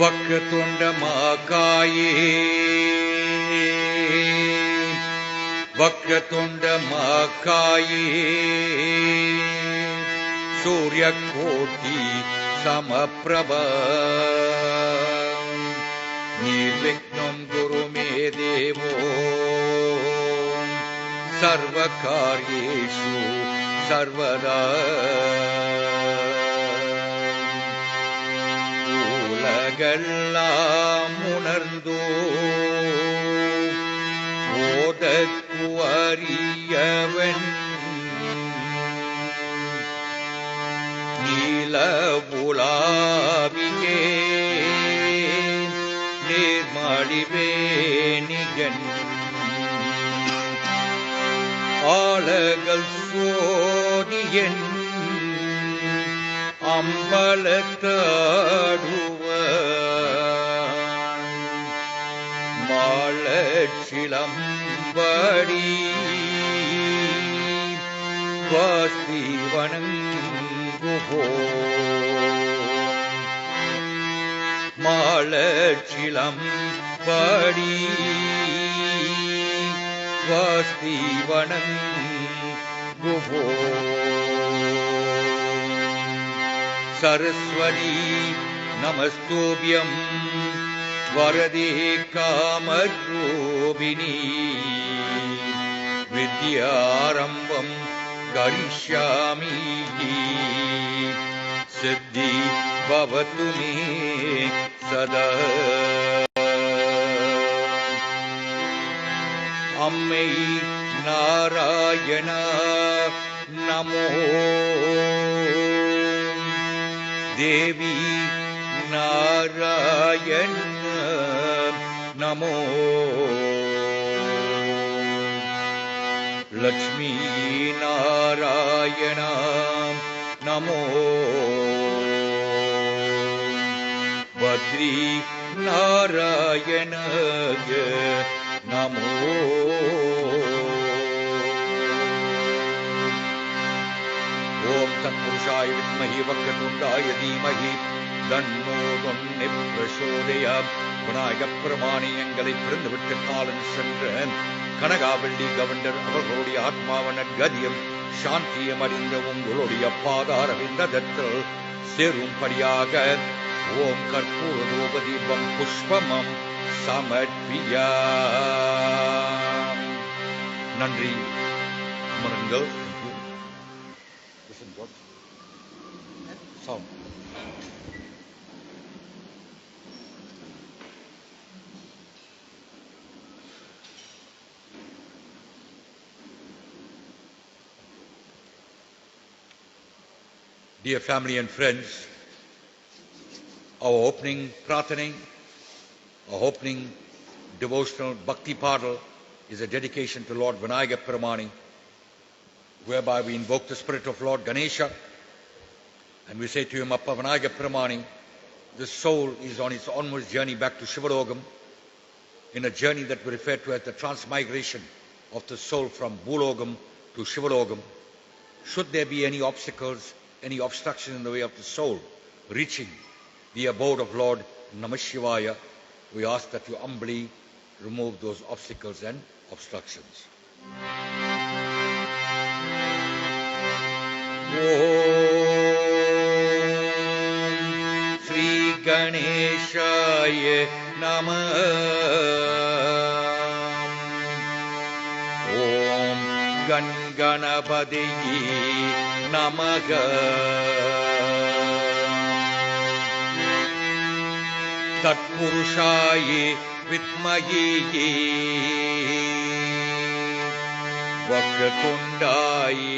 वक्रतुंड महाकाये वक्रतुंड महाकाये सूर्यकोटि समप्रभ निर्विघ्नं कुरु मे देवो सर्वकार्येषु सर्वदा உலகெல்லாம் உணர்ந்தோ ஓதற்கு அறியவன் நீலவுலாவியே நேர்மழிவேணிகன் ஆலகல் சோனியன் அம்பலத்தாடுவ மாளச்சிலம்படி வாஸ்தி வணங்குவோ மாளச்சிலம்படி வாஸ்தி வணங்குவோ सरस्वती नमस्तुभ्यं वरदे कामरूपिणी विद्यारम्भं करिष्यामि सिद्धि भवतु मे सदा अम्मै नारायण नमो देवी नारायण नमो लक्ष्मी नारायण नमो बद्री नारायण नमो ओम तत्पुरुषाय विद्महे वक्रतुंडाय धीमहि तन्नो तन्ने प्रचोदयात् விநாயக பெருமானே எங்களை பிறந்துவிட்டு காலம் சென்ற கனகாவள்ளி கவண்டர் அவர்களுடைய ஆத்மாவன கதியம் சாந்தியம் அறிந்த உங்களுடைய பாதார விந்தத்தில் சேரும்படியாக ஓம் கற்பூர ரூபதீபம் புஷ்பமம் சமர்ப்பியா. நன்றி மருங்கள். Sound. Dear family and friends, our opening prathaning, our opening devotional bhakti padal is a dedication to Lord Vinayaga Peramani, whereby we invoke the spirit of Lord Ganesha. And we say to him, Appa Vinayaga Peramani, the soul is on its onward journey back to Shivalogam, in a journey that we refer to as the transmigration of the soul from Bhulogam to Shivalogam. Should there be any obstacles, any obstruction in the way of the soul reaching the abode of Lord Namashivaya, we ask that you humbly remove those obstacles and obstructions. Ganeshaya Namah. Om Ganganapadaye Namaha. Tatpurushaye Vidmahe Vakratundaye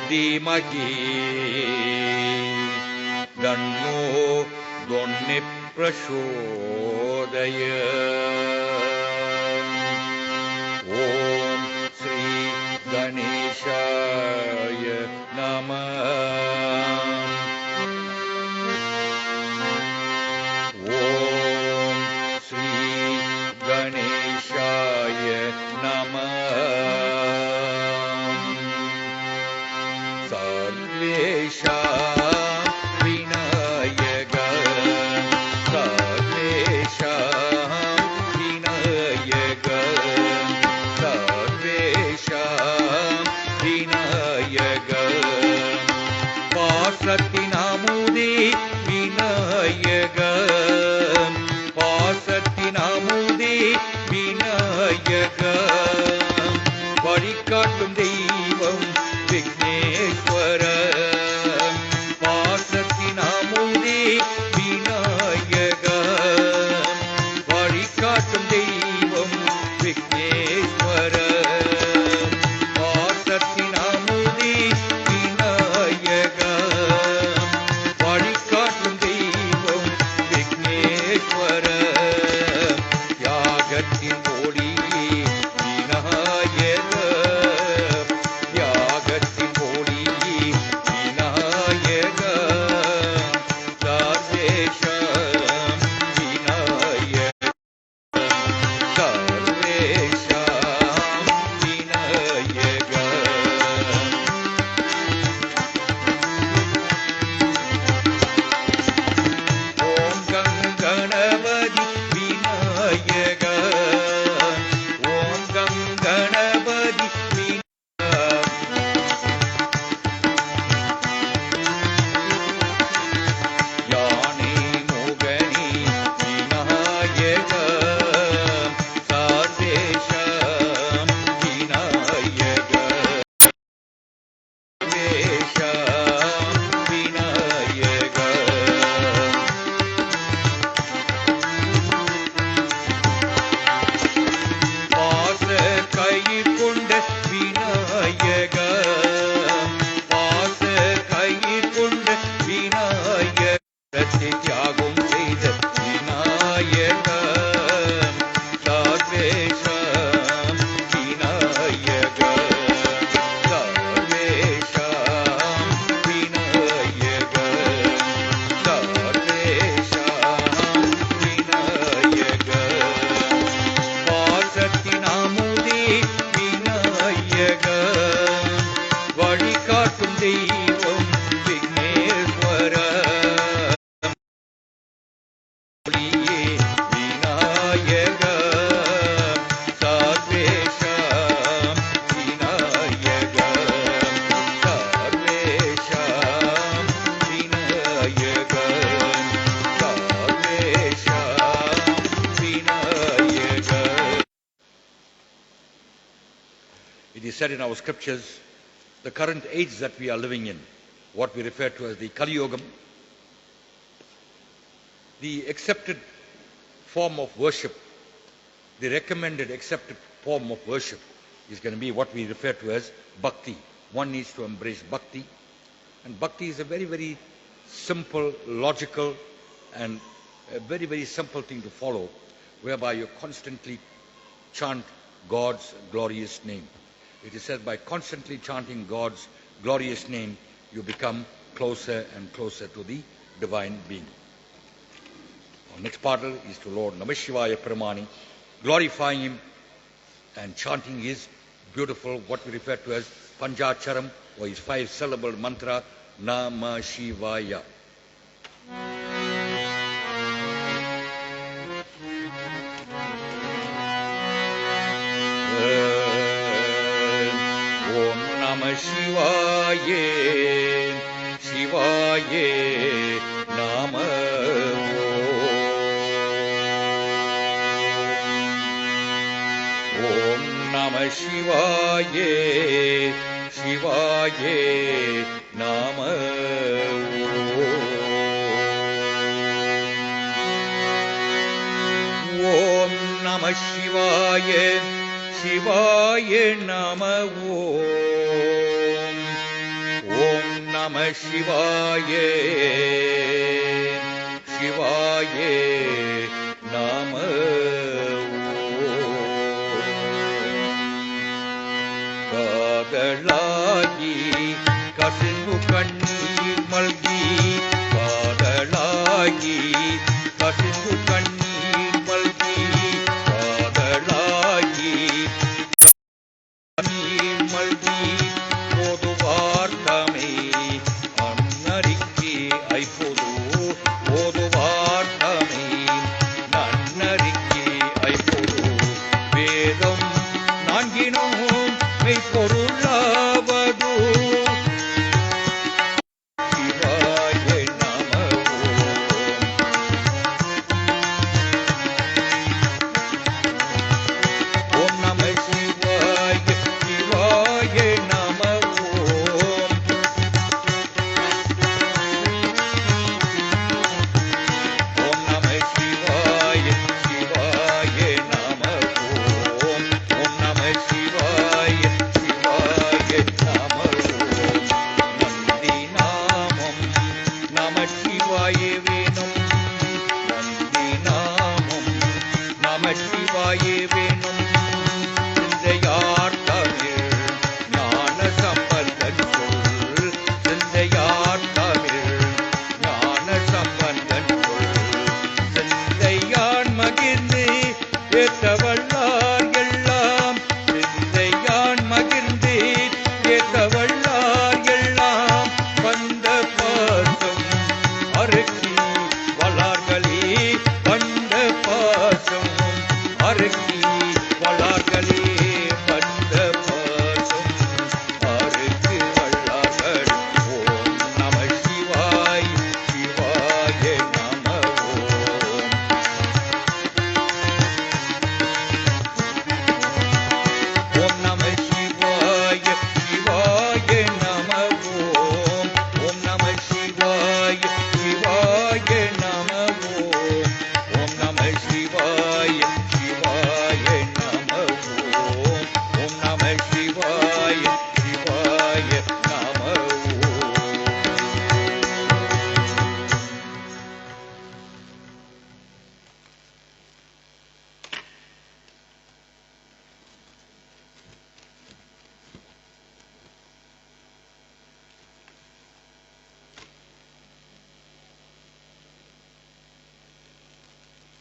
Dhimahi Danno Donne Prashodaya. Om Sri Ganeshaya Namah. Om Sri Ganeshaya Namah. Sarvesha Vinayaka Sarvesha காட்டும் தெய்வம் விக்னேஸ்வர பாசத்தின் அமுதே விநாயக வழிகாட்டும் தெய்வம் விக்னேஸ்வர பாசத்தின் அமுதே விநாயக வழிகாட்டும் தெய்வம் விக்னேஸ்வர யாகத்தின் ஒளியே விநாயக யாகத்தின் ஒளியே விநாயக சர்வேஷம் விநாயக சர்வேஷம் விநாயக ஓம் கங்கணபதி விநாயக ஓம் கங்கணபதி யானை முகனி விநாயக சர்வேஷம் விநாயக சர்வேஷம் விநாயக பாச கை கொண்ட விநாயக பாச கை கொண்ட விநாயகத்தை தியாகம் செய்த விநாயக சர்வேஷம் விநாயக சர்வேஷம் விநாயக சர்வேஷம் விநாயக பாசத்தின் அமுதே விநாயக வழிகாட்டும் தெய்வம் விக்னேஸ்வர ஒளியே Vinayaka சர்வேஷம் Vinayaka சர்வேஷம் Vinayaka சர்வேஷம் Vinayaka. It is said in our scriptures, the current age that we are living in, what we refer to as the Kali Yogam, the accepted form of worship, the recommended accepted form of worship is going to be what we refer to as bhakti. One needs to embrace bhakti, and bhakti is a very, very simple, logical, and a very, very simple thing to follow, whereby you constantly chant God's glorious name. It is said by constantly chanting God's glorious name, you become closer and closer to the divine being. Our next part is to Lord Namah Shivaya Paramani, glorifying Him and chanting His beautiful, what we refer to as Panchacharam, or His 5-syllable mantra, Namah Shivaya. Om Namah Shivaya, Shivaya Namah. Om Namah Shivaya, Shivaya Namah. Om Namah Shivaya, Shivaya Namah. Om Namah Shivaya, Shivaya Namah. காதலாகி கசிந்து கண்ணீர் மல்கி காதலாகி கசிந்து கண்ணீர் மல்கி காதலாகி கண்ணீர் மல்கி போதுவார் தமை அன்னறிக்கை ஐப்போது போதுவார் தமை நன்னறிக்கை ஐப்போது வேதம் நான்கினும் மெய்ப்பொருளாவது சிவாய நம.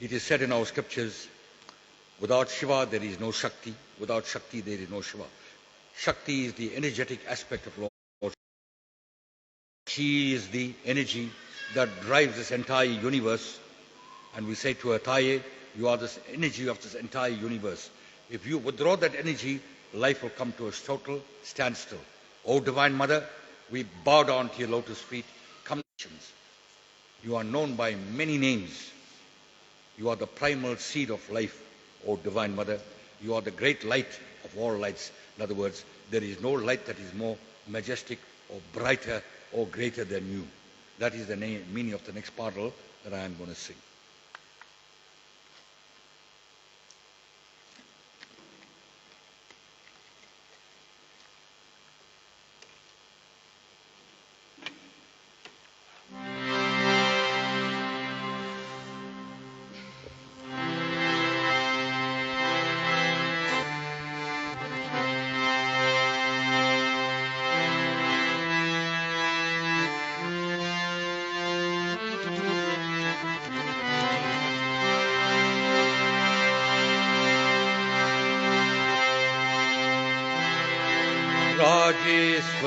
It is said in our scriptures, without Shiva there is no Shakti, without Shakti there is no Shiva. Shakti is the energetic aspect of Lord. She is the energy that drives this entire universe. And we say to her, Taye, you are this energy of this entire universe. If you withdraw that energy, life will come to a total standstill. O Divine Mother, we bow down to your lotus feet. Come, you are known by many names. You are the primal seed of life, O Divine Mother. You are the great light of all lights. In other words, there is no light that is more majestic or brighter or greater than you. That is the meaning of the next partle that I am going to sing.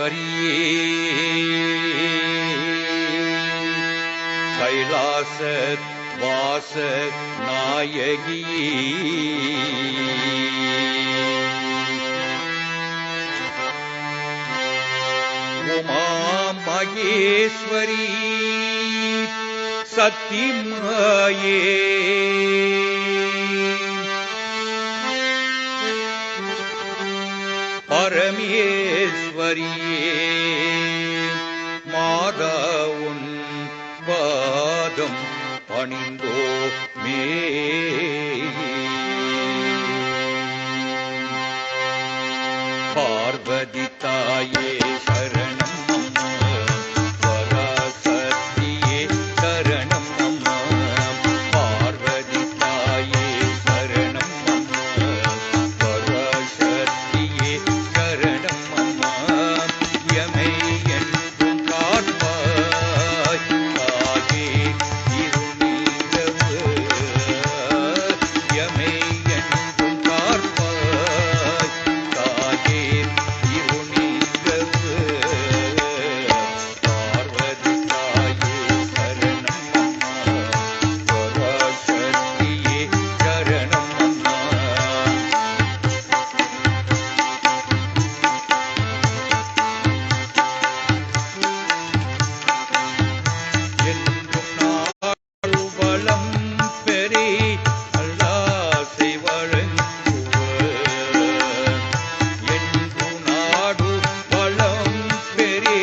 ராஜேஸ்வரியே கைலாச வாச நாயகியே உமா மகேஸ்வரி சக்திமாயே பரமேஸ்வரியே மாதா உன் பாதம் பணிந்தோமே பார்வதி தாயே சரணம் அம்மா பராசக்தியே சரணம் அம்மா பார்வதி தாயே சரணம் அம்மா பராசக்தியே சரணம் அம்மா யமை என்றும் காப்பாய் தாயே இருநீரவு யமை என்றும் காப்பாய் தாயே இருநீரவு பார்வதி தாயே சரணம் அம்மா பராசக்தியே சரணம் அம்மா என்றும் நாடு வளம் பெறி நல்லாசை வழங்குவர் என்றும் நாடு வளம் பெறி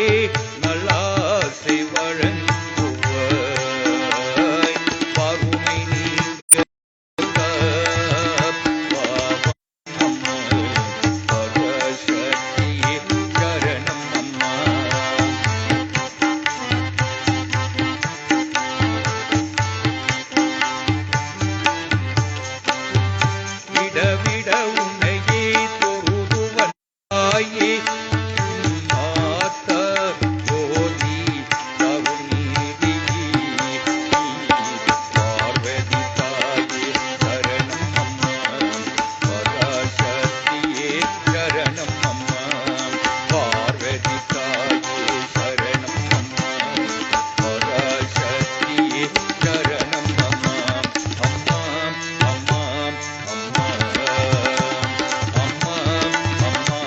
நல்லாசை வழங்குவர் பருமை நீங்க பராசக்தியே சரணம் அம்மா விடவிட உன்னையே தொழுதுவன் தாயே மாதா ஜோதி கருணீதி பார்வதி தாயே சரணம் அம்மா பராசக்தியே சரணம் அம்மா பார்வதி தாயே சரணம் அம்மா பராசக்தியே சரணம் அம்மா அம்மா அம்மா அம்மா அம்மா அம்மா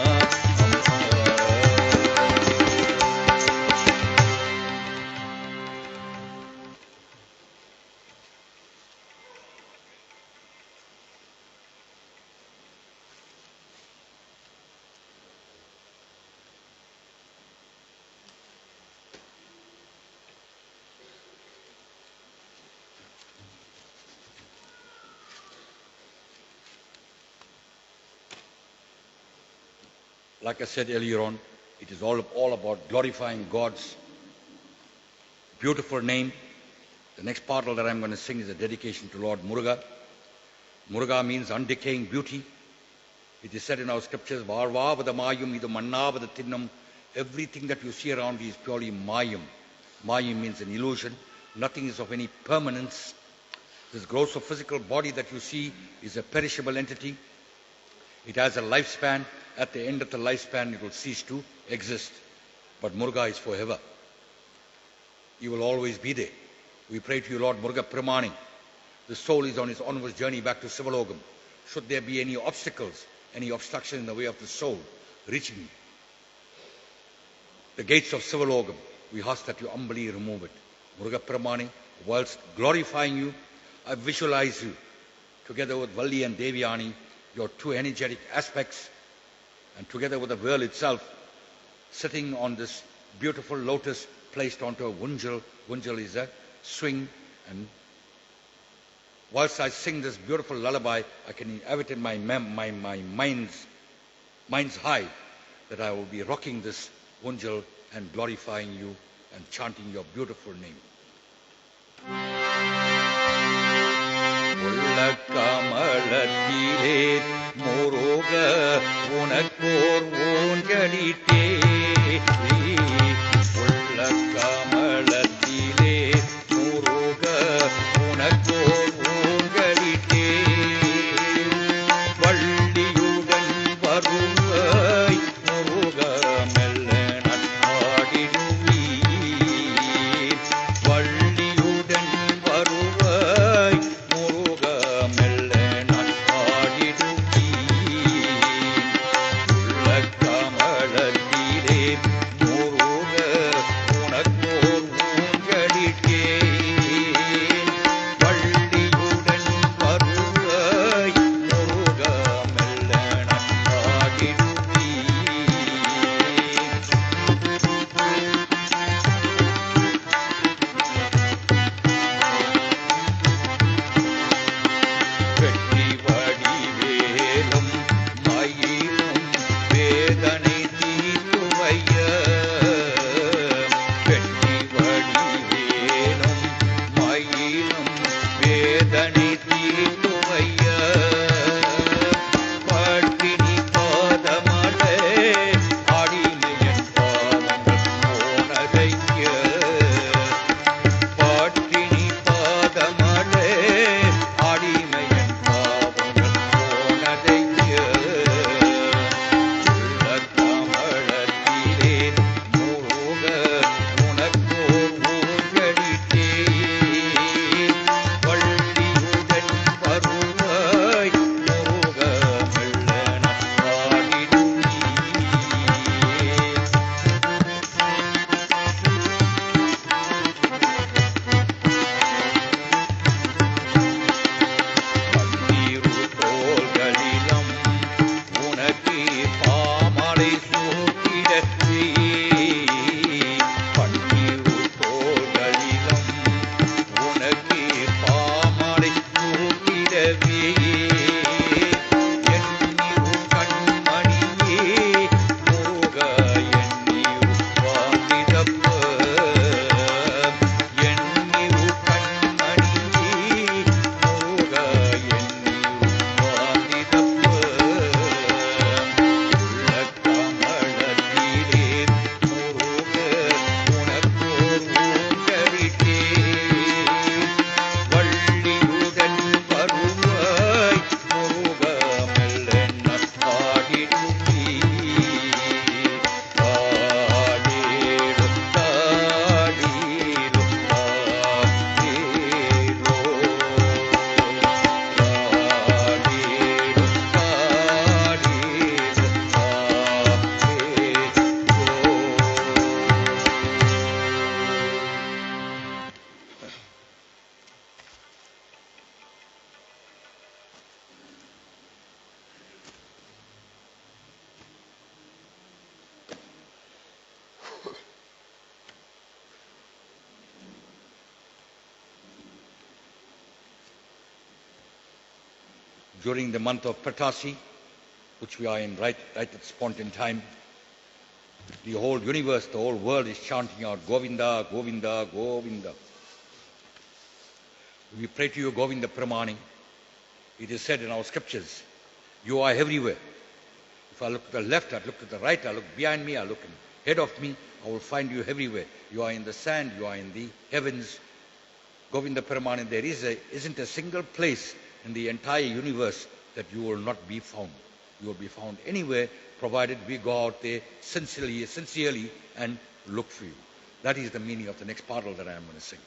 Like I said earlier on, it is all about glorifying God's beautiful name. The next partle that I'm going to sing is a dedication to Lord Muruga. Muruga means undecaying beauty. It is said in our scriptures, Varvavada mayum idu mannavada thinnam. Everything that you see around you is purely mayam. Mayam means an illusion. Nothing is of any permanence. This gross or physical body that you see is a perishable entity. It has a lifespan. At the end of the lifespan, it will cease to exist. But Muruga is forever. He will always be there. We pray to you, Lord Muruga Pramani. The soul is on its onward journey back to Sivalogam. Should there be any obstacles, any obstruction in the way of the soul reaching the gates of Sivalogam, we ask that you humbly remove it. Muruga Pramani, whilst glorifying you, I visualize you together with Valli and Devyani, your two energetic aspects, and together with the world itself, sitting on this beautiful lotus placed onto a Vunjal. Vunjal is a swing, and whilst I sing this beautiful lullaby, I can have it in my mind's eye that I will be rocking this Vunjal and glorifying you and chanting your beautiful name. கமலத்திலே Muruga உனக்கோர் ஊஞ்சலிட்டே உள்ள கமலத்திலே முருக உனக்கோர் ஊஞ்சலிட்டே வள்ளியுடன் வருவாய் முருக மெல்ல நட்டாடிடுவீர் வள்ளியுடன் வருவாய் முருக மெல்ல நட்டாடிடுவீர் உள்ள கமலத்திலே முருக உனக்கோர் ஊஞ்சலிட்டேன் வள்ளியுடன் வருவாய் முருக மெல்ல நட்டாடிடுவீர் வெற்றி வடிவேலும் மயிலும் வேதனை தீர்த்துவைய வெற்றி வடிவேலும் மயிலும் வேதனை தீர்த்துவைய பட்டினி பாதமலே அடிமையன் பாவங்கள் போனதைய பட்டினி பாதமலே அடிமையன் பாவங்கள் போனதைய உள்ள கமலத்திலே முருக உனக்கோர் ஊஞ்சலிட்டேன் வள்ளியுடன் வருவாய் முருக மெல்ல நட்டாடிடுவீர் பன்னீரு தோள்களிலும் உனக்கு பாமலை சூட்டிடவே பன்னீரு தோள்களிலும் உனக்கு பாமலை சூட்டிடவே எண்ணிரு கண்மணியே முருக எண்ணிரு வாங்கிதப்ப எண்ணிரு கண்மணியே முருக எண்ணிரு வாங்கிதப்ப உள்ள கமலத்திலே முருக உனக்கோர் ஊஞ்சலிட்டேன் வள்ளியுடன் வருவாய் முருக மெல்ல நட்டாடிடுவீர் தாடேடும் தாடீரும் தாடேரோ தாடேடும் தாடீரும் தாடேரோ. During the month of Patasi, which we are in right at this point in time, the whole universe, the whole world is chanting out Govinda, Govinda, Govinda. We pray to you, Govinda Pramani. It is said in our scriptures, you are everywhere. If I look to the left, I look to the right, I look behind me, I look ahead of me, I will find you everywhere. You are in the sand, you are in the heavens, Govinda Paramani, there isn't a single place in the entire universe that you will not be found. You will be found anywhere, provided we go out there sincerely and look for you. That is the meaning of the next parallel that I am going to sing.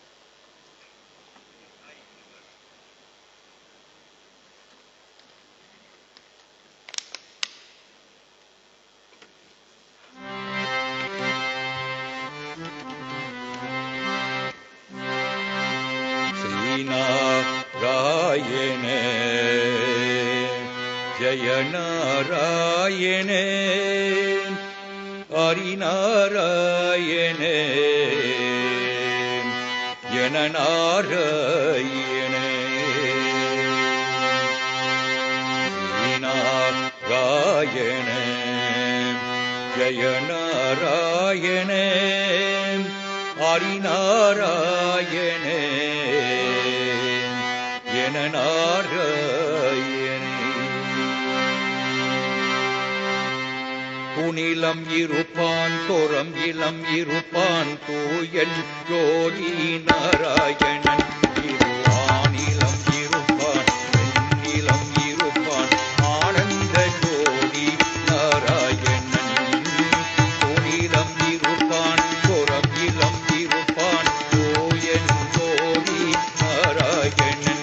Narayane, Jaya Narayane, Hari Narayane, Jana Narayane, Narayane, Jaya Narayane, Hari Narayane, Kunilam irupan, thoram ilam irupan, tooyan jodi Narayanan, iruanilam irupan, ilam irupan, ananda jodi Narayanan. Kunilam irupan, thoram ilam irupan, tooyan jodi Narayanan.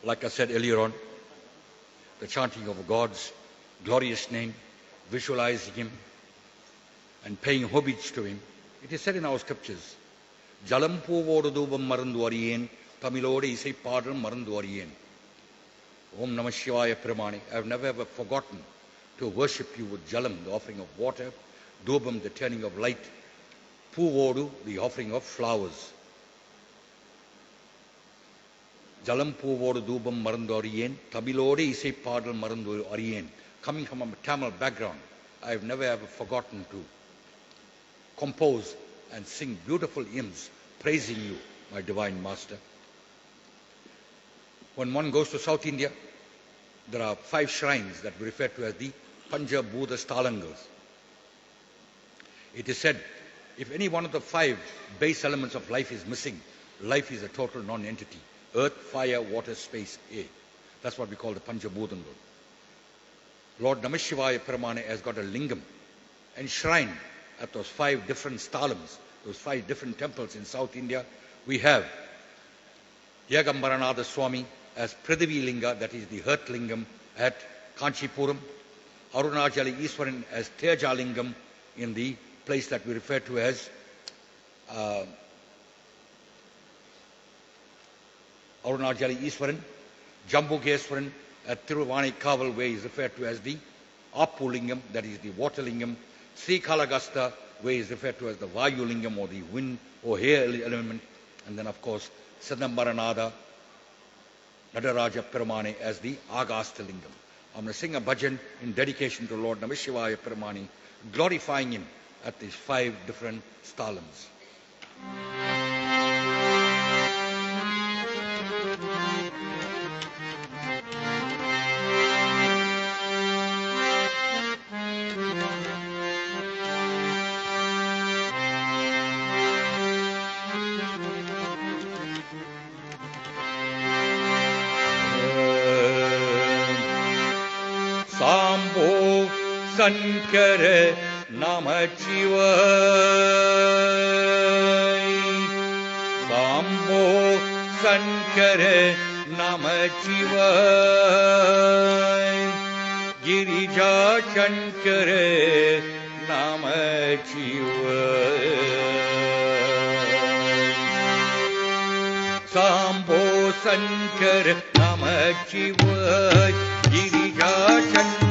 Like I said earlier on, the chanting of God's glorious name, visualizing Him and paying homage to Him. It is said in our scriptures, Jalam Povodu Dubam Marandu Ariyen, Tamilode Isai Padam Marandu Ariyen. Om Namah Shivaya Pramani. I have never ever forgotten to worship you with Jalam, the offering of water, Dubam, the turning of light, Puvodu, the offering of flowers. Jalam Puvodu Dubam Marandu Ariyen, Tabilode Isai Padal Marandu Ariyen. Coming from a Tamil background, I have never ever forgotten to compose and sing beautiful hymns praising you, my divine master. When one goes to South India, there are 5 shrines that we refer to as the Panja Bhuta Stalangas. It is said, if any one of the 5 base elements of life is missing, life is a total non-entity. Earth, fire, water, space, air. That's what we call the Panja Bhutangal. Lord Namashivaya Paramane has got a lingam enshrined at those 5 different stalams, those 5 different temples in South India. We have Yagambaranada Swami as Prithvi Linga, that is the Earth Lingam at Kanchipuram. Arunachala Iswaran as Teja Lingam in the place that we refer to as Arunachala Iswaran. Jambugeswaran at Tiruvanikaval, where is referred to as the Apu Lingam, that is the Water Lingam. Sri Kalagasta, where is referred to as the Vayu Lingam, or the wind or air element. And then, of course, Sadambaranada Nadaraja Paramani as the Agasta Lingam. I'm going to sing a bhajan in dedication to Lord Namashivaya Paramani, glorifying him at these 5 different stalams. Sankara Namachivaya, Sambo Sankara Namachivaya, Girija Shankara Namachivaya, Sambo Sankara Namachivaya, Girija Shankara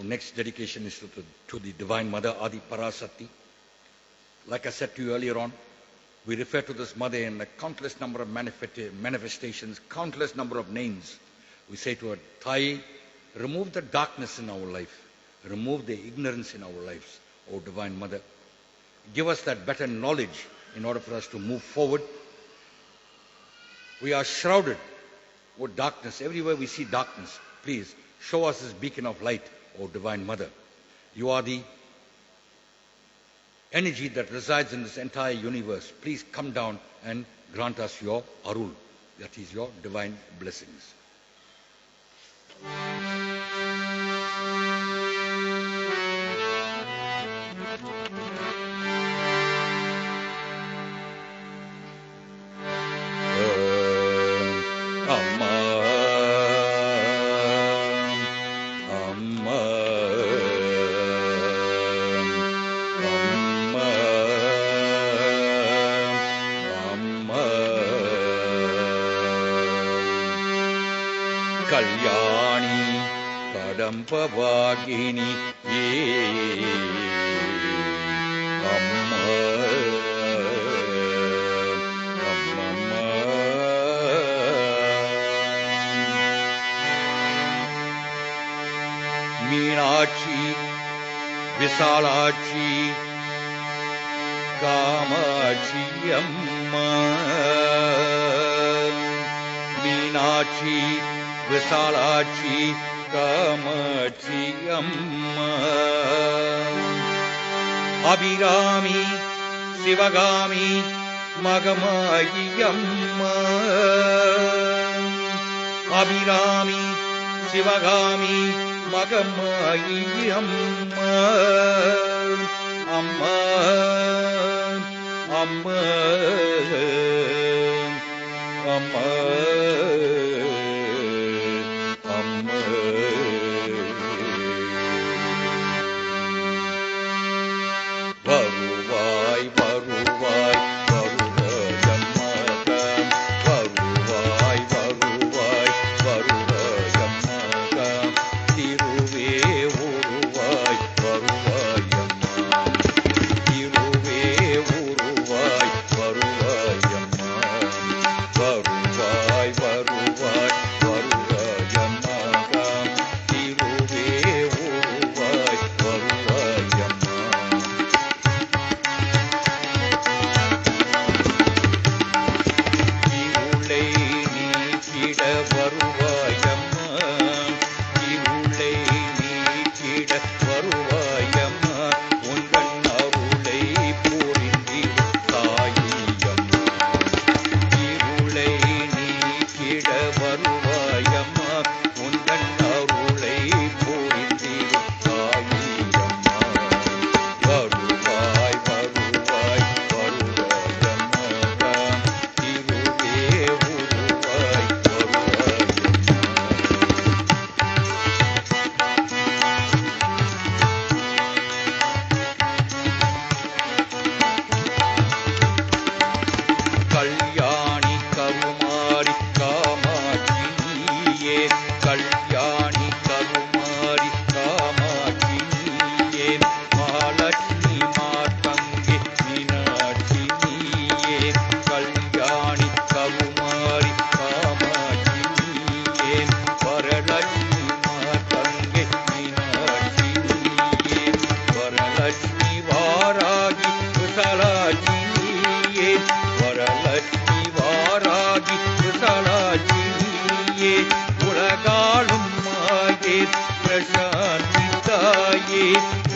Our next dedication is to the Divine Mother, Adi Parasati. Like I said to you earlier on, we refer to this Mother in a countless number of manifestations, countless number of names. We say to her, Thai, remove the darkness in our life. Remove the ignorance in our lives, O Divine Mother. Give us that better knowledge in order for us to move forward. We are shrouded with darkness. Everywhere we see darkness, please show us this beacon of light, O Divine Mother. You are the energy that resides in this entire universe. Please come down and grant us your arul, that is your divine blessings. Kalyani Kadambavagini Ye Amma Amma Meenachi Visalachi Kamachi Amma Meenachi Visalachi Kamachi Amma Abhirami Sivagami Magamayi Amma Abhirami Sivagami Magamayi Amma Amma Amma Amma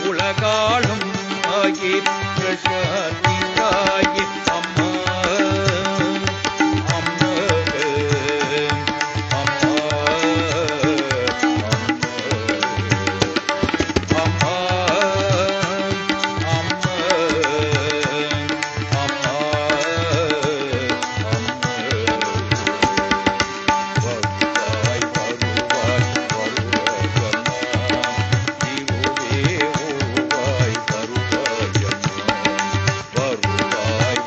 உலகாளும் ஆயே பிரசாந்தி தாயே அம்மா அம்மா அம்மா அம்மா அம்மா அம்மா வருவாய்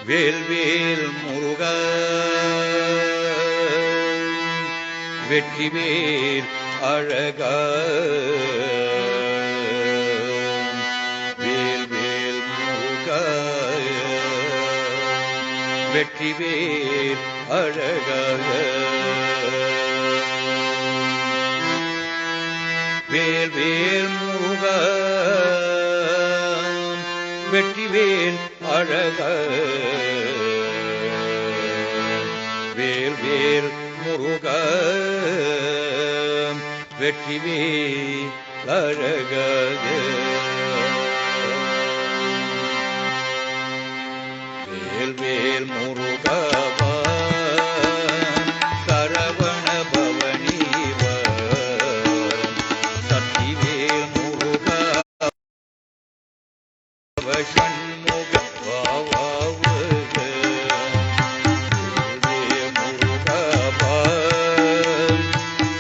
வேல்வேல் முருகா வெற்றிவேல் அழகா வேல்வேல் முருகா வெற்றிவேல் அழகா வேல்வேல் முருகா வெற்றிவேல் அழகா வேல்வேல் முருகா வெற்றிவேல் அழகா வேல்வேல் முருகா சரவண பவனீவ சக்திவேல் முருகா சண்முக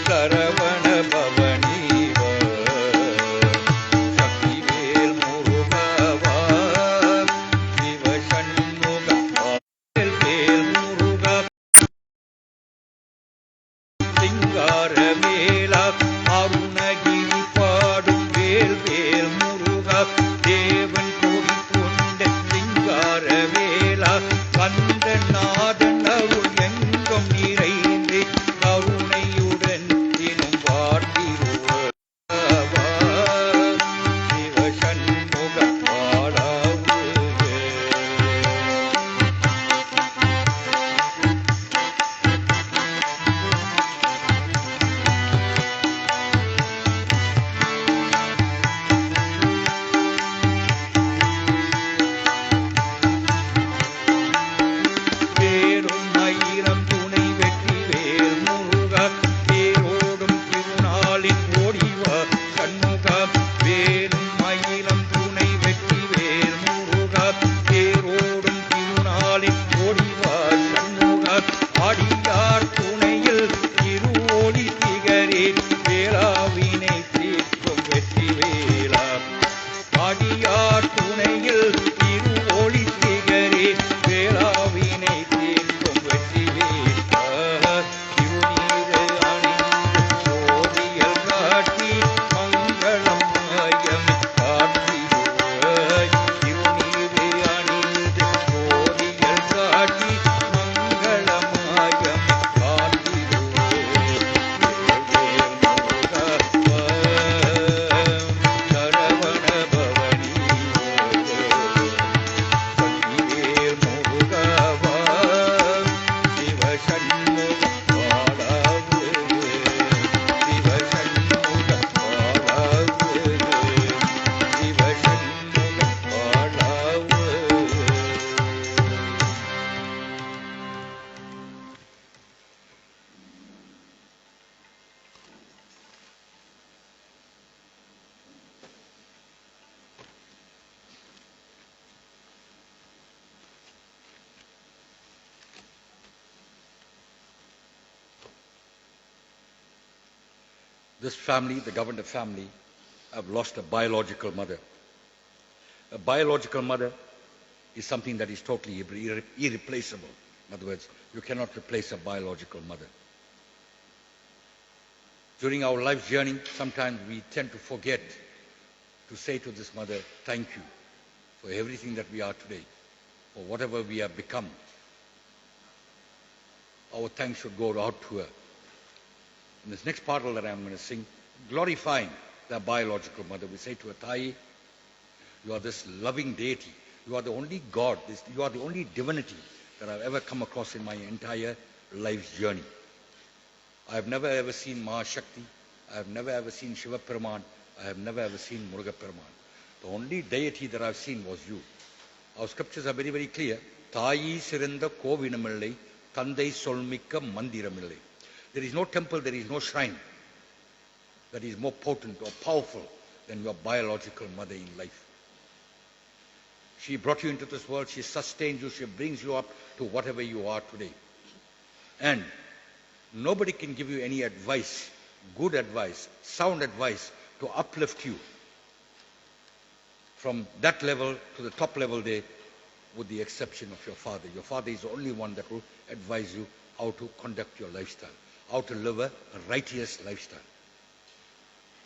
சரவண பவனீவ சக்திவேல் முருகா சிவ சண்முக வேல் முருகா சிங்கார மேலா அருணகிரி பாடும் வேல்வேல் முருகா தேவன் கொடி கொண்ட சிங்கார வேலா கந்த நாதன் அருள் எங்கும் நிறைந்து கருணையுடன் தினம் வாழ்த்திருவார் சிவ சண்முக வேலும் ஆயிரம் துணை வெற்றி வேல் முருகா தேரோடும் திருநாளில் ஓடிவா சண்முகா வேலும் ஆயிரம் துணை வெற்றி வேல் முருகா தேரோடும் திருநாளில் ஓடிவா சண்முகா ஆடியார் துணையில் திருவோடி திகரே வேளாவினை தீர்க்கும் வெற்றி வேலா ஆடியார் துணையில் திருவோடி திகரே வேளாவினை தீர்க்கும் வெற்றி வேலா திருநீறு அணிந்து சோதியல் காட்டி மங்களம் மாயம் காட்டிடுவாய் திருநீறு அணிந்து சோதியல் காட்டி மங்களம் மாயம் காட்டிடுவாய் வேல்வேல் முருகா சரவண பவனி சக்திவேல் முருகா சிவ சண்முக பாடாவு சிவ சண்முக பாடாவு சிவ Shanmuga பாடாவு This family, the Govender family, have lost a biological mother. A biological mother is something that is totally irreplaceable. In other words, you cannot replace a biological mother. During our life journey, sometimes we tend to forget to say to this mother, thank you for everything that we are today, for whatever we have become. Our thanks should go out to her. In this next part that I'm going to sing, glorifying the biological mother, we say to her, Thai, you are this loving deity. You are the only God, you are the only divinity that I've ever come across in my entire life's journey. I have never ever seen Mahashakti. I have never ever seen Shiva Peraman. I have never ever seen Muruga Peraman. The only deity that I've seen was you. Our scriptures are very, very clear. Thai Sirenda Kovinamillai, Tandai Solmika Mandiramillai. There is no temple, there is no shrine that is more potent or powerful than your biological mother in life. She brought you into this world, she sustains you, she brings you up to whatever you are today. And nobody can give you any advice, good advice, sound advice to uplift you from that level to the top level there with the exception of your father. Your father is the only one that will advise you how to conduct your lifestyle, how to live a righteous lifestyle.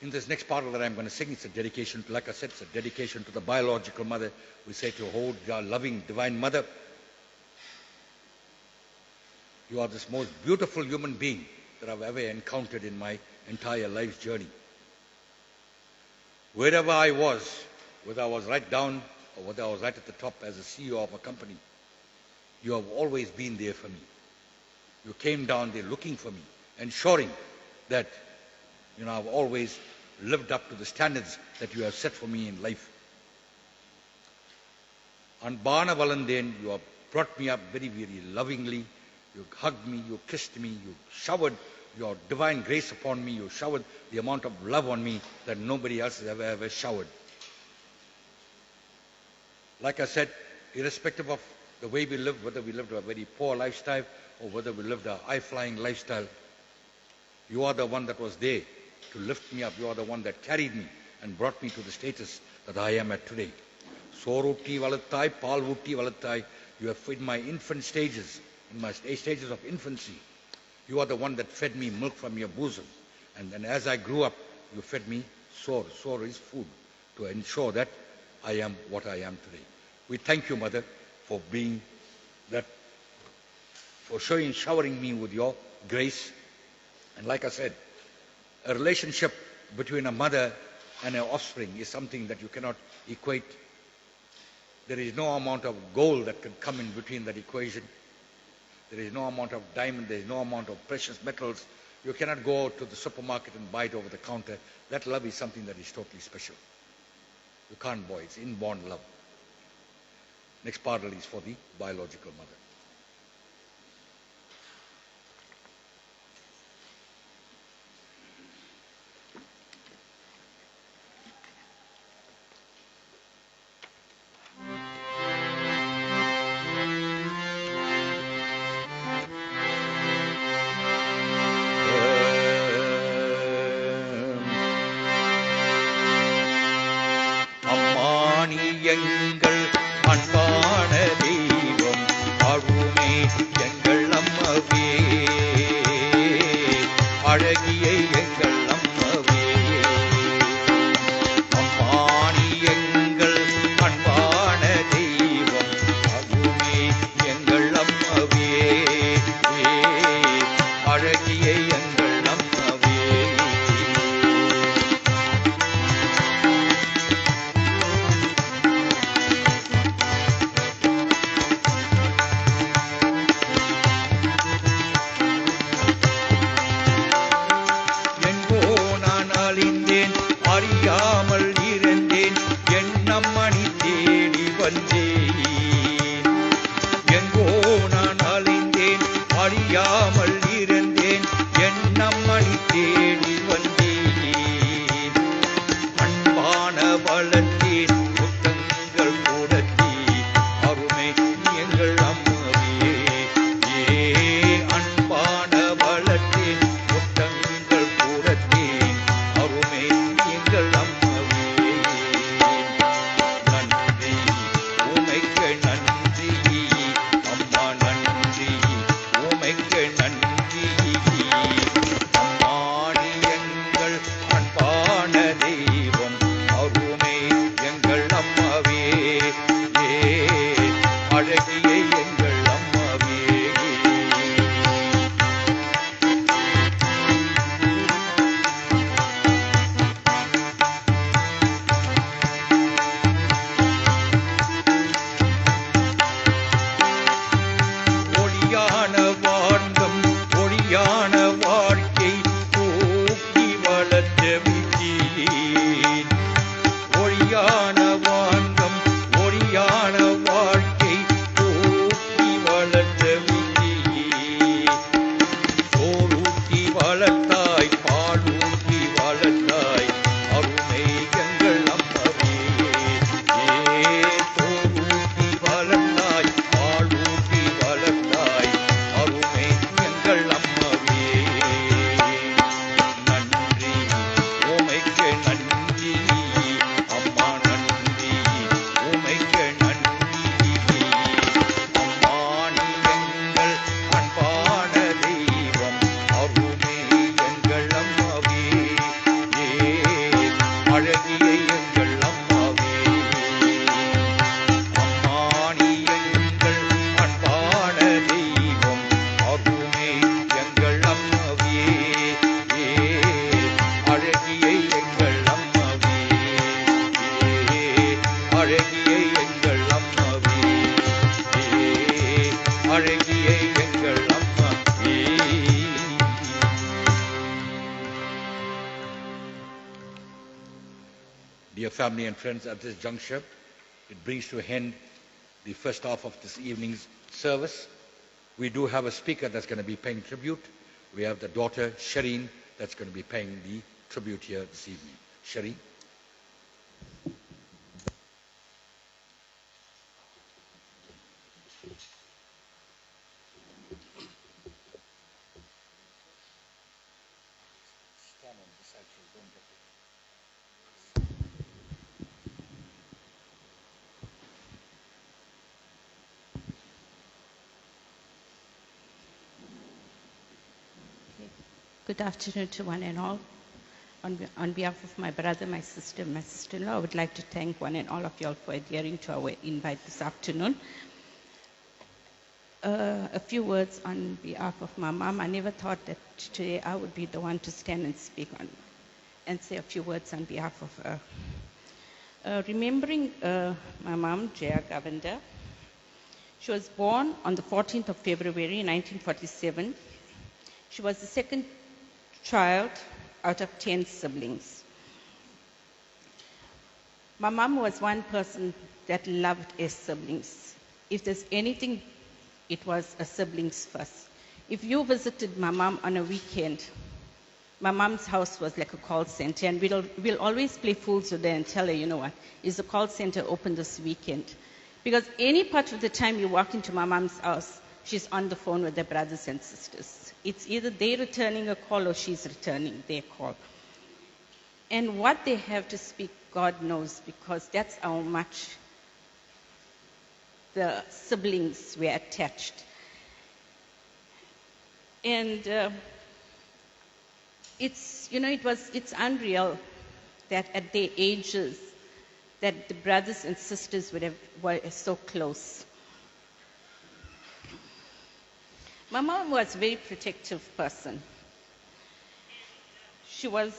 In this next part that I'm going to sing, it's a dedication, like I said, it's a dedication to the biological mother. We say to hold your loving divine mother. You are this most beautiful human being that I've ever encountered in my entire life's journey. Wherever I was, whether I was right down or whether I was right at the top as a CEO of a company, you have always been there for me. You came down there looking for me, ensuring that I've always lived up to the standards that you have set for me in life. On Bana Valandin, you have brought me up very, very lovingly. You hugged me, you kissed me, you showered your divine grace upon me, you showered the amount of love on me that nobody else has ever showered. Like I said, irrespective of the way we lived, whether we lived a very poor lifestyle or whether we lived a high-flying lifestyle, you are the one that was there to lift me up. You are the one that carried me and brought me to the status that I am at today. Sorutti Valaithai, Palvutti Valaithai, you have fed my infant stages, in my stages of infancy. You are the one that fed me milk from your bosom. And then as I grew up, you fed me sore. Sore is food to ensure that I am what I am today. We thank you, Mother, for being that, for showering me with your grace. And like I said, a relationship between a mother and her offspring is something that you cannot equate. There is no amount of gold that can come in between that equation. There is no amount of diamond, there is no amount of precious metals. You cannot go out to the supermarket and buy it over the counter. That love is something that is totally special. You can't buy it. It's inborn love. Next part is for the biological mother. எங்கள் அன்பான தெய்வம் family and friends, at this juncture, it brings to an end the first half of this evening's service. We do have a speaker that's going to be paying tribute. We have the daughter, Shireen, that's going to be paying the tribute here this evening. Shireen. Good afternoon to one and all. On behalf of my brother, my sister, my sister-in-law, I would like to thank one and all of you all for adhering to our invite this afternoon. A few words on behalf of my mom. I never thought that today I would be the one to stand and speak on and say a few words on behalf of her. Remembering my mom, Jaya Govender, she was born on the 14th of February 1947. She was the second child out of 10 siblings. My mom was one person that loved her siblings. If there's anything, it was a siblings first. If you visited my mom on a weekend, my mom's house was like a call center, and we'll always play fools with her and tell her, you know what, is the call center open this weekend? Because any part of the time you walk into my mom's house, she's on the phone with her brothers and sisters. It's either they're returning a call or she's returning their call. And what they have to speak, God knows, because that's how much the siblings were attached. And it's unreal that at their ages that the brothers and sisters were so close. My mom was a very protective person. She was,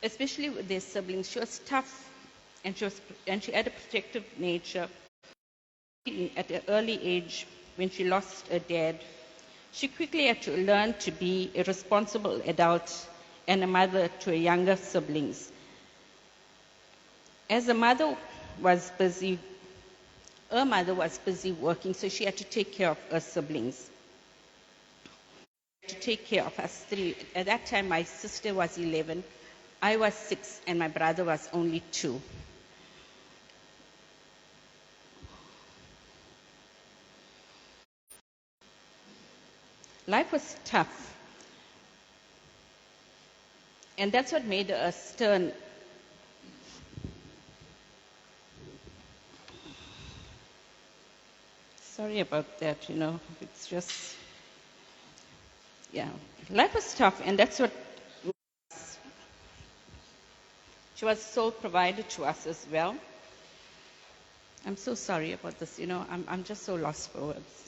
especially with their siblings, she was tough, and she had a protective nature. At an early age, when she lost her dad, she quickly had to learn to be a responsible adult and a mother to her younger siblings. As her mother was busy working, so she had to take care of her siblings. To take care of us three. At that time, my sister was 11, I was 6, and my brother was only 2. Life was tough, and that's what made her stern. Sorry about that, it's just... Yeah, life was tough, and that's what she was sole provider to us as well. I'm so sorry about this, I'm just so lost for words.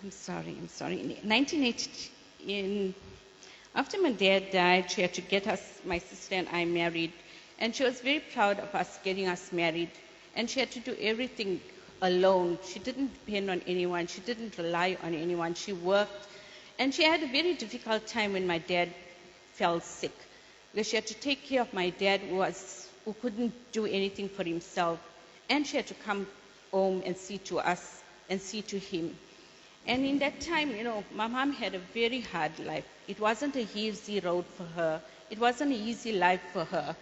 I'm sorry. In 1980, after my dad died, she had to get us, my sister and I, married. And she was very proud of us getting us married. And she had to do everything alone. She didn't depend on anyone. She didn't rely on anyone. She worked. And she had a very difficult time when my dad fell sick, because she had to take care of my dad who couldn't do anything for himself. And she had to come home and see to us and see to him. And in that time, my mom had a very hard life. It wasn't an easy road for her. It wasn't an easy life for her.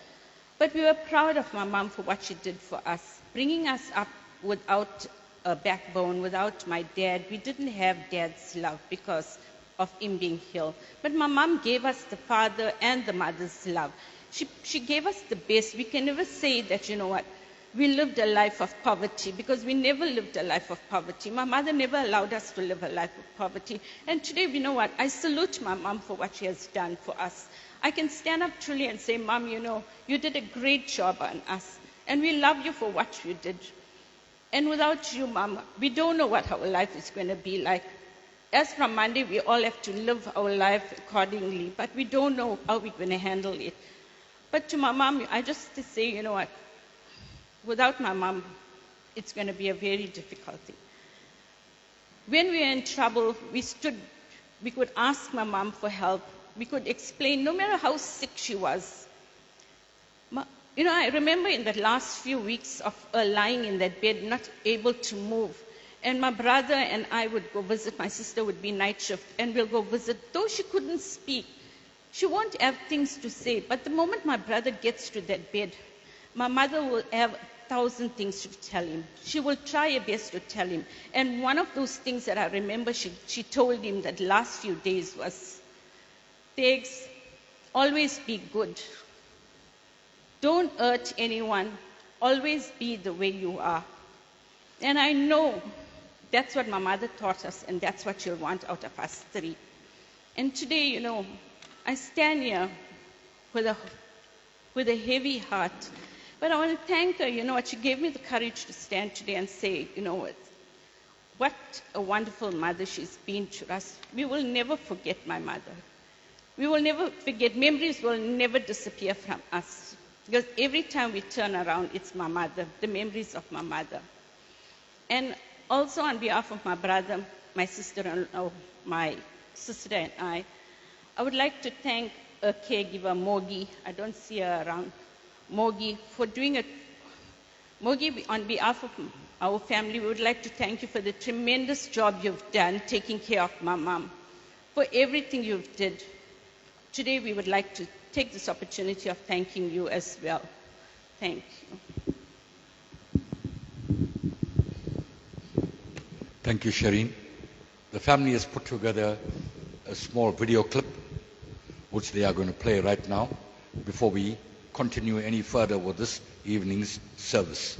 But we were proud of my mom for what she did for us, bringing us up without a backbone, without my dad. We didn't have dad's love because of him being ill. But my mom gave us the father and the mother's love. She gave us the best. We can never say that, we lived a life of poverty, because we never lived a life of poverty. My mother never allowed us to live a life of poverty. And today, I salute my mom for what she has done for us. I can stand up truly and say, Mom, you did a great job on us. And we love you for what you did. And without you, Mom, we don't know what our life is going to be like. As from Monday, we all have to live our life accordingly, but we don't know how we're going to handle it. But to my mom, I just to say, you know what, without my mom, it's going to be a very difficult thing. When we were in trouble, we could ask my mom for help. We could explain, no matter how sick she was. You know, I remember in the last few weeks of her lying in that bed, not able to move. And my brother and I would go visit. My sister would be night shift, and we'll go visit. Though she couldn't speak, she won't have things to say. But the moment my brother gets to that bed, my mother will have 1,000 things to tell him. She will try her best to tell him. And one of those things that I remember she told him that last few days was, Tegs, always be good. Don't hurt anyone. Always be the way you are. And I know that's what my mother taught us, and that's what she'll want out of us three. And today, you know, I stand here with a heavy heart. But I want to thank her, you know what, she gave me the courage to stand today and say, you know what a wonderful mother she's been to us. We will never forget my mother. We will never forget, memories will never disappear from us. Because every time we turn around, it's my mother, the memories of my mother. And also on behalf of my brother, my sister-in-law, my sister and I would like to thank a caregiver, Mogi. I don't see her around. Mogi, for doing it. Mogi, on behalf of our family, we would like to thank you for the tremendous job you've done taking care of my mom, for everything you've did. Today, we would like to take this opportunity of thanking you as well. Thank you. Thank you, Shireen. The family has put together a small video clip, which they are going to play right now, before we continue any further with this evening's service.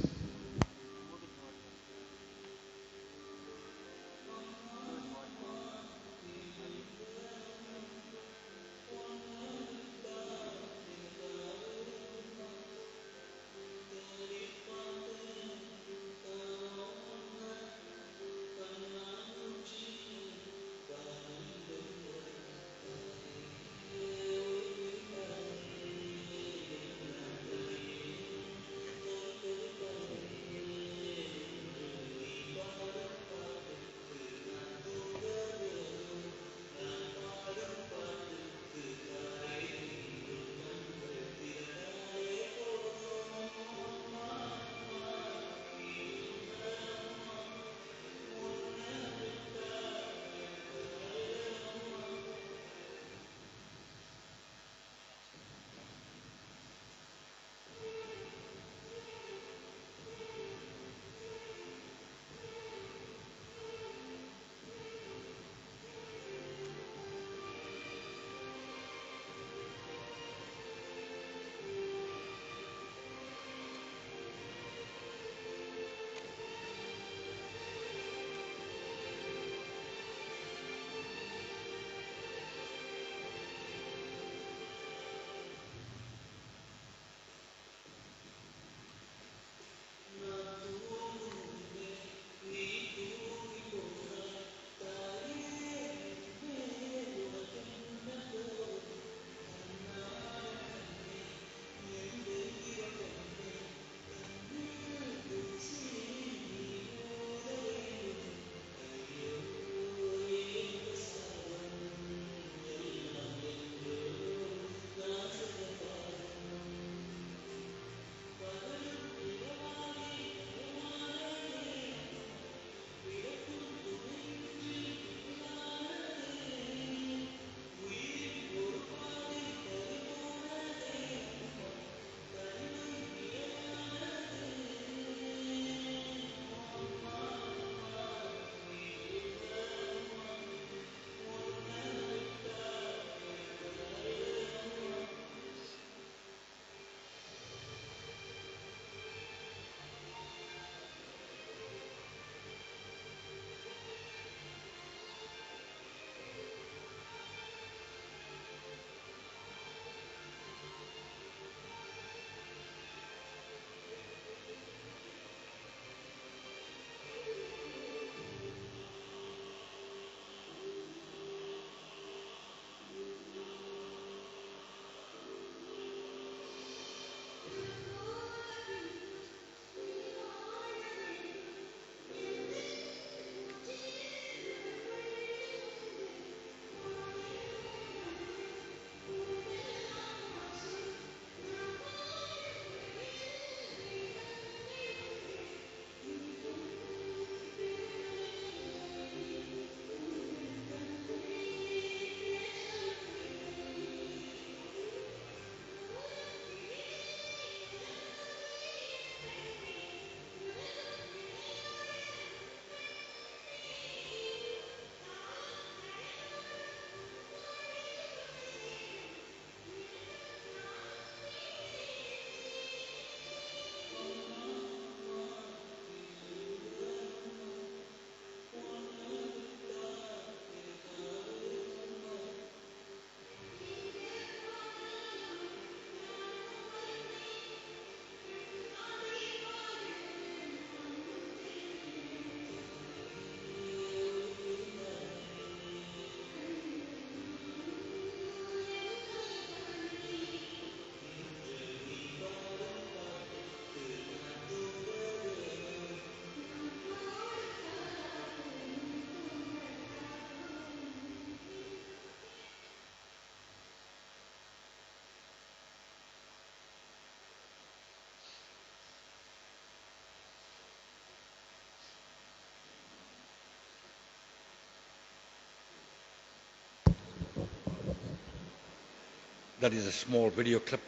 That is a small video clip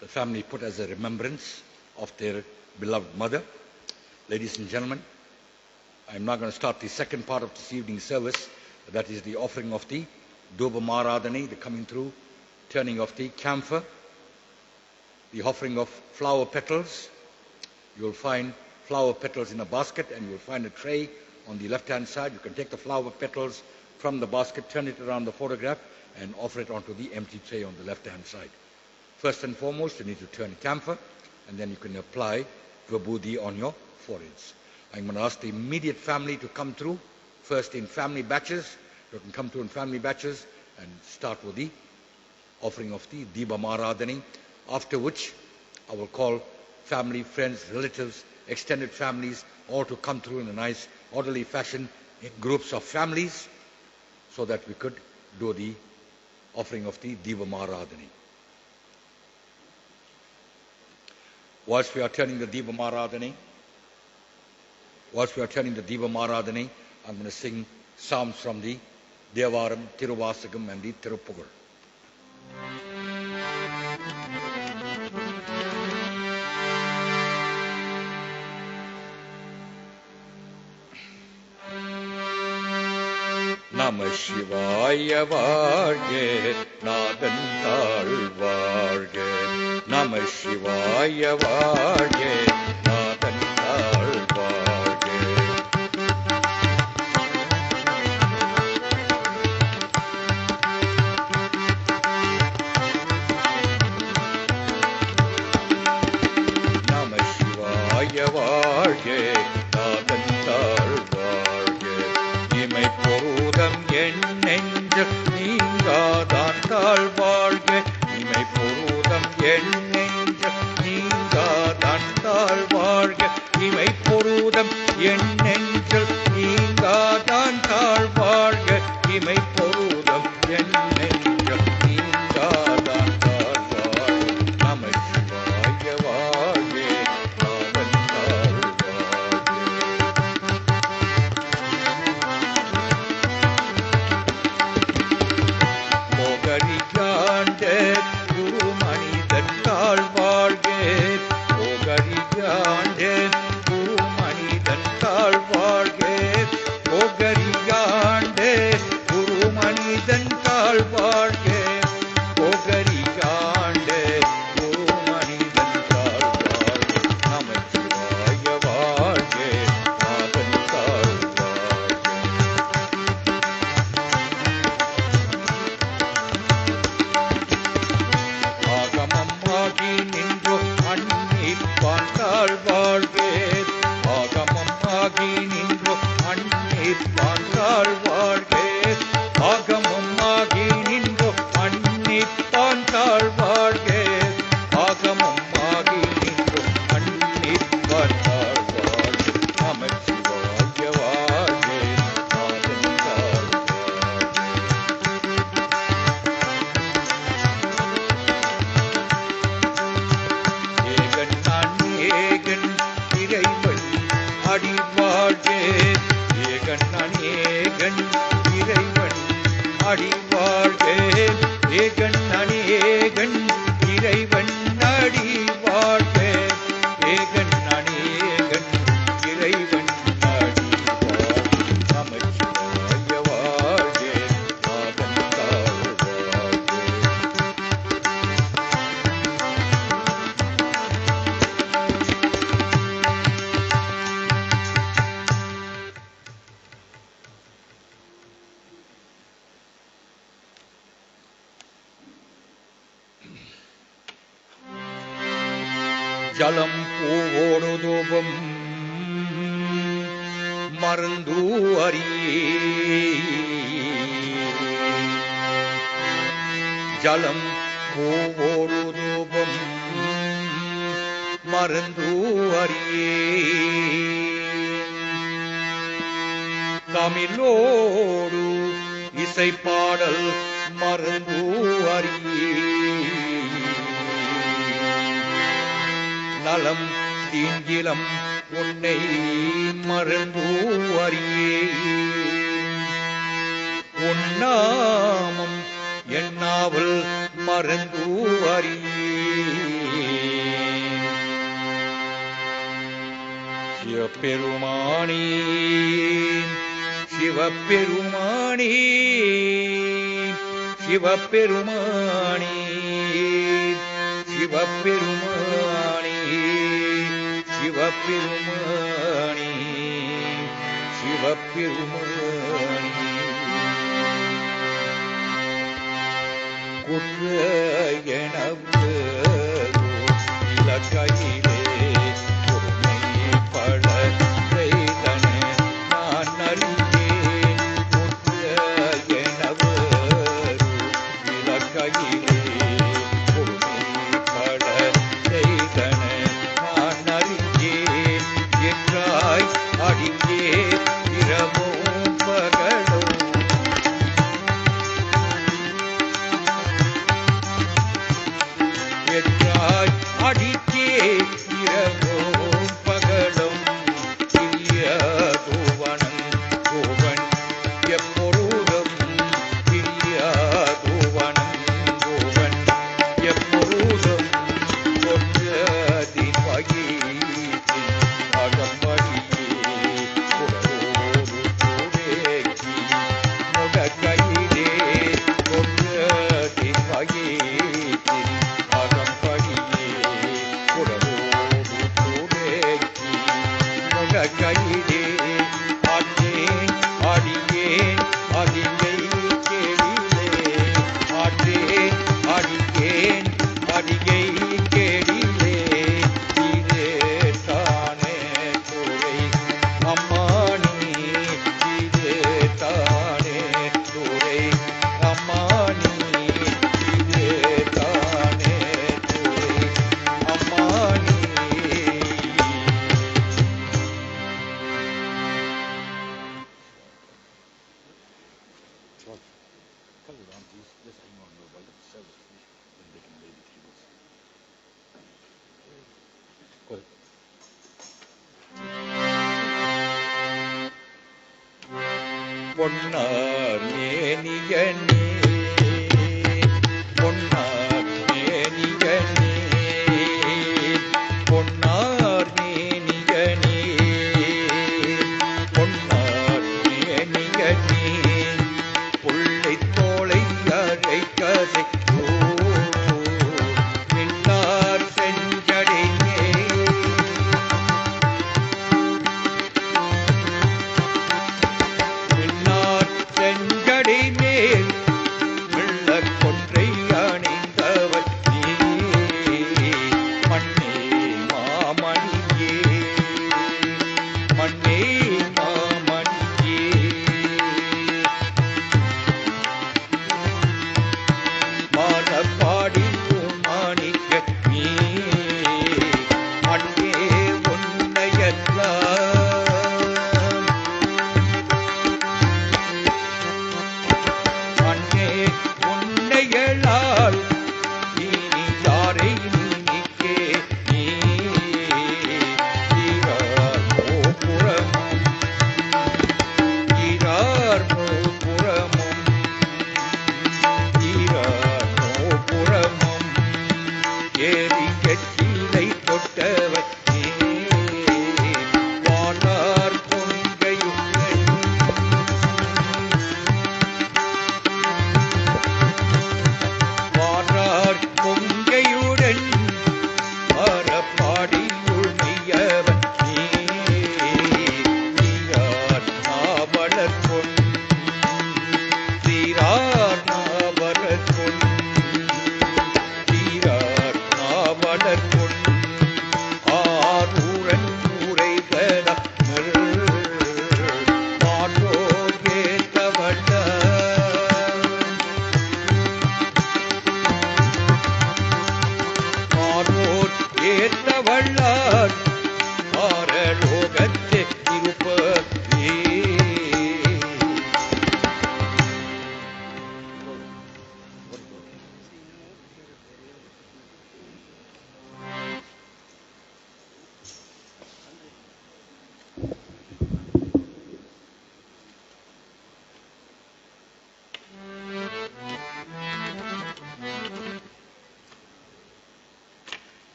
the family put as a remembrance of their beloved mother. Ladies and gentlemen, I'm now going to start the second part of this evening's service. That is the offering of the Dhupamaradhani, the coming through, turning of the camphor, the offering of flower petals. You will find flower petals in a basket, and you will find a tray on the left-hand side. You can take the flower petals from the basket, turn it around the photograph, and offer it onto the empty tray on the left-hand side. First and foremost, you need to turn camphor, and then you can apply vibhuti on your foreheads. I'm going to ask the immediate family to come through, first in family batches. You can come through in family batches and start with the offering of the Dhupamaradhani, after which I will call family, friends, relatives, extended families, all to come through in a nice orderly fashion in groups of families so that we could do the offering of the Dhupamaradhani. Whilst we are turning the Dhupamaradhani, I'm going to sing psalms from the Devaram, Tiruvasagam and the Tiruppugal. Namah Shivaya Varge, Nadan Tal Varge. Namah Shivaya Varge, Nadan Tal Varge. Namah Shivaya Varge, Nadan Tal Varge. Imai பொருதம் என் நெஞ்சல் நீங்காதான் தாழ்வாழ்க. இமை பொருதம் என் நெஞ்சல் நீங்காதான் தாழ்வாழ்க. இமை பொருதம் என் நெஞ்சல் நீங்காதான் தாழ்வாழ்க. இமை பொருதம் என் நெஞ்சல் நீங்காதான் தாழ்வாழ்க. நம சிவாய வாழ்க, நாதன் தாழ்வாழ்க. போகரியாண்ட குரு மனிதன் தாழ்வாழ்க. போகரியாண்ட குரு மனிதன் தாழ்வாழ்க. போகரியாண்ட குரு மனிதன் தாழ்வாழ்க. போகரியாண்ட குரு மனிதன் தாழ்வாழ்க. நமச்சிவாய வாழ்க, நாதன் தாழ்வாழ்க. ஆகமமாகி நின்றோ அன்னிப்பான் தாழ்வாழ்க. ஆகமமாகி நின்றோ அன்னிப்பான் தாழ்வாழ்க. ஆகமமாகி நின்றோ அன்னிப்பான் தாழ்வாழ்க. ஆகமமாகி நின்றோ அன்னிப்பான் தாழ்வாழ்க. நமச்சிவாய வாழ்க, நாதன் தாழ்வாழ்க. ஏகன் நான் ஏகன் இறைவன் அடிவாழ்க. ஏகன் நான் ஏகன் இறைவன் அடிவாழ்க. ஏகன் நான் ஏகன் இறைவன் அடிவாழ்க. ஏகன் நான் ஏகன் இறைவன் அடிவாழ்க. நமச்சிவாய வாழ்க, நாதன் தாழ்வாழ்க. ஜலம் பூவோடு தூபம் மருந்து அறியே. ஜலம் பூவோடு தூபம் மருந்து அறியே. தமிழோடு இசைப்பாடல் மருந்து அறியே. நலம் தீங்கிலம் உன்னை மறந்து அறியே. உன்னாமம் என்னாவல் யாரென்று சிவபெருமானே சிவபெருமானே சிவபெருமானே சிவபெருமானே சிவபெருமானே சிவபெருமானே குற்ற எனவு இலக்கையிலே பொறுமை பட செய்தன நான் அறிந்தேன். குற்ற எனவு இலக்கையிலே பொறுமை பட செய்தன நான் அறிந்தேன். என்றாய் அடிக்கே இரவும் பகலும் என்றாய் அடிக்கே இரவும் பகலும் சிறிய தூவனம் கோவன் எப்பொழுதும் சிறிய தூவனம் கோவன் எப்பொழுதும் கொற்றதின் வகித்தின் அகம்படியே குடவோடு கூடேக்கி முடக்கையிலே கொற்றதின் வகித்தின் அகம்படியே குடவோடு கூடேக்கி முடக்கையிலே ஆற்றேன் அடியேன் அதிகை கேடிலே ஆற்றேன் அடியேன் அதிகை கேடிலே இதே தானே துறை அம்மானி இதே தானே துறை அம்மானி இதே தானே துறை அம்மானி. பொன்னார் மேனியனே பொன்னார் மேனியனே பொன்னார் மேனியனே பொன்னார் மேனியனே புள்ளைத் தோளை அரை கதை நின்னார் செஞ்சடையே நின்னார் செஞ்சடை மேல் வெள்ளக் கொன்றை அணிந்தவர் நீ மண்ணே மாமணியே மண்ணே மாமணியே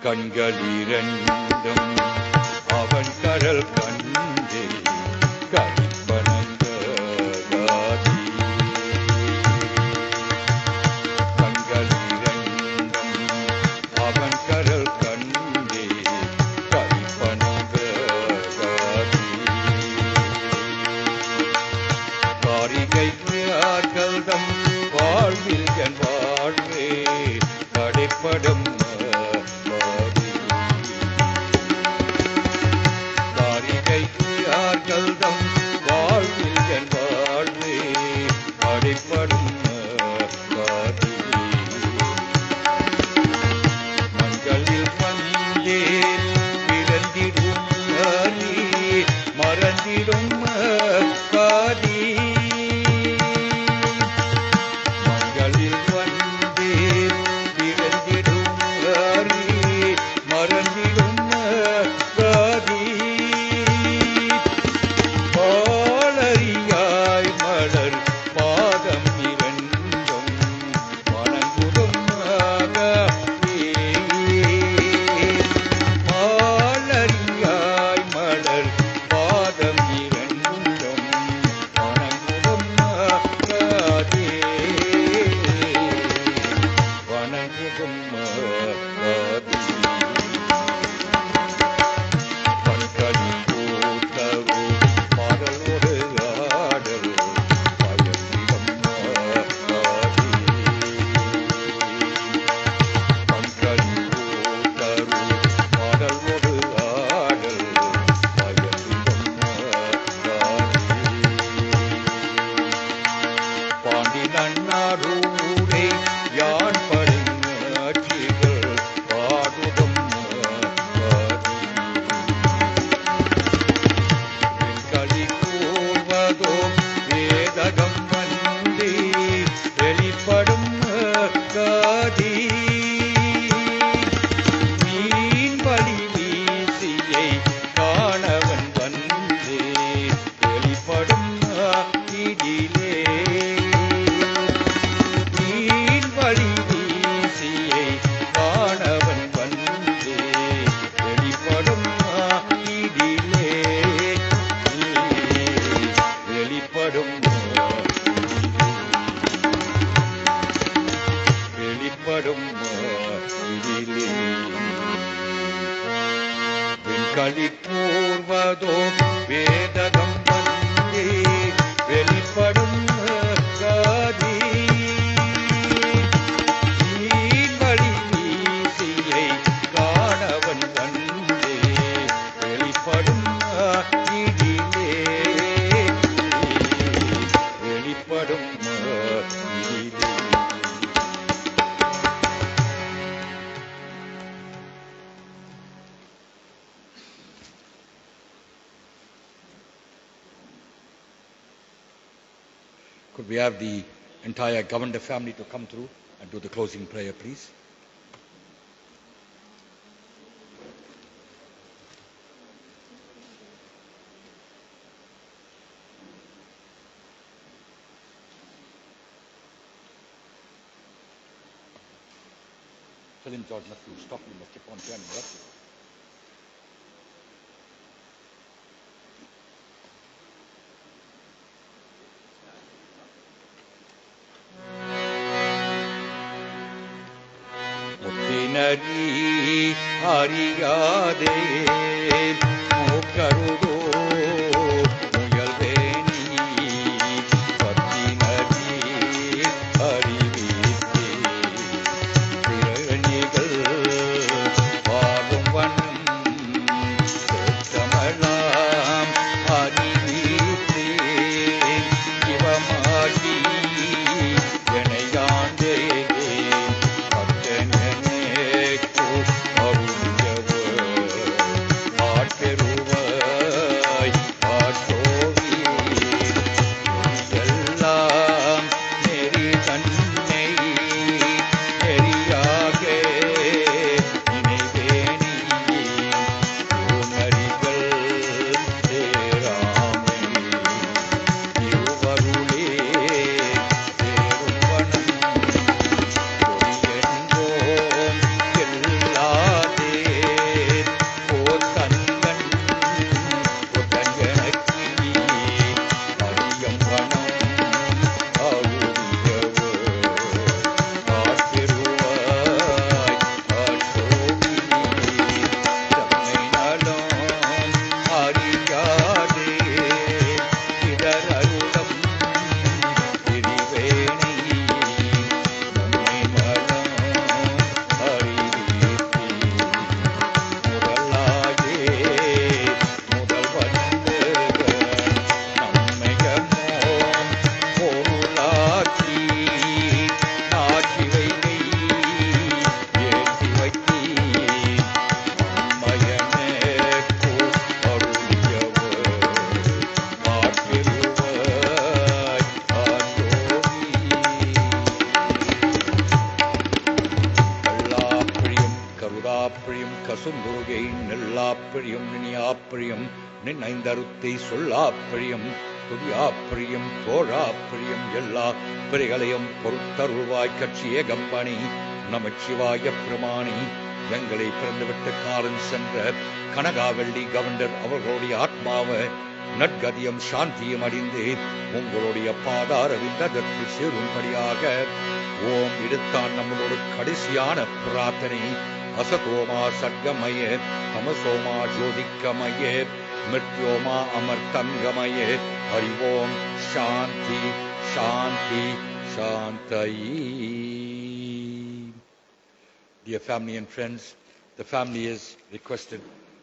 கண்களிரண்டும் அவன் கரல் கண்டே கற்பனங்காதி. கண்களிரண்டும் அவன் கரல் கண்டே கற்பனங்காதி. காரிகைக்கு ஆர்கள்தம் வாழ்வில் என் வாழ்வே கடைப்படும் காரிகைக்குயார்கள்தம் வாழ்வில் என் வாழ்வே அடைப்படும் காதி. மங்களில் வந்தே பிறந்திடும் ஹரி மறந்திடும் காதி. மங்களில் வந்தே பிறந்திடும் ஹரி மறந்திடும் காதி. பாலரியாய் மலர் பாதம் இரண்டும் வணங்குதும் பாலரியாய் மலர் பாதம் இரண்டும் வணங்குதும் வணங்குதும் பண்களி கூத்தரு பாடலோடு ஆடல் பயனிடம் பண்களி கூத்தரு பாடலோடு ஆடல் பயனிடம் பாண்டி நன்னாரூரே யான் படுங்காட்சிகள் பாடுதும் களி கூர்வதோ வேதகம் வந்தே வெளிப்படும் காதி. மீன் வழி வீசியை காணவன் வந்தே வெளிப்படும் இதிலே. மீன் வழி வீசியை காணவன் வந்தே வெளிப்படும் இதிலே. வெளிப்படும் வெளிப்படும் இதிலே. வெண்களி கூர்வதோ வேதகம் வந்தே வெளிப்படும் காதி. மீன் வழி வீசியை காணவன் வந்தே வெளிப்படும் இதிலே. வெளிப்படும் இதிலே. Could we have the entire Govender family to come through and do the closing prayer, please? Tell him, George, not to stop. You must keep on turning. That's it. முத்தினரி அறியாதே மூக்கருதோ முயல்வேணி பத்தினரி அறிவித்தே திரணிகள் பாடும் வண்ணம் தமிழாம் அறிவித்தே சிவமாகி எனையாண்டே பெறுவர் நெடுந்துருகை நெல்லாப்பிரியம் நினியாப்பிரியம் நின்னைந்தருத்தை சொல்லாப்பிரியம் துதியாப்பிரியம் தோழாப்பிரியம் எல்லா பிறைகளையும் பொறுத்தருள்வாய் கட்சியே கம்பனி நமச்சிவாய பிரமாணி எங்களை பிறந்துவிட்டு காலம் சென்ற கனகாவள்ளி கவர்னர் அவர்களுடைய ஆத்மாவை நற்கதியம் சாந்தியும் அடைந்து உங்களுடைய பாதார விந்ததற்கு சேரும்படியாக ஓம் எடுத்தான் நம்மளோட கடைசியான பிரார்த்தனை அசதோமா சர்க்கமய தமசோமா ஜோதிக்கமய மிருத்யோமா அமர்த்தங்கமய ஹரிவோம் சாந்தி சாந்தி சாந்தயி. Dear family and friends, the family is requested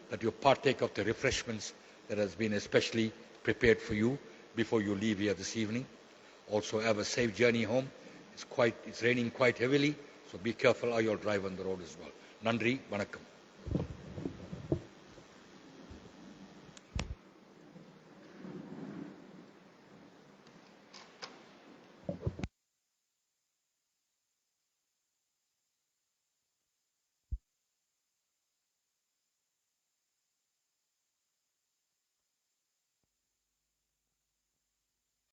that you partake of the refreshments that has been especially prepared for you before you leave here this evening. Also have a safe journey home. It's raining quite heavily, so be careful how you'll drive on the road as well. Nandri, vanakkam.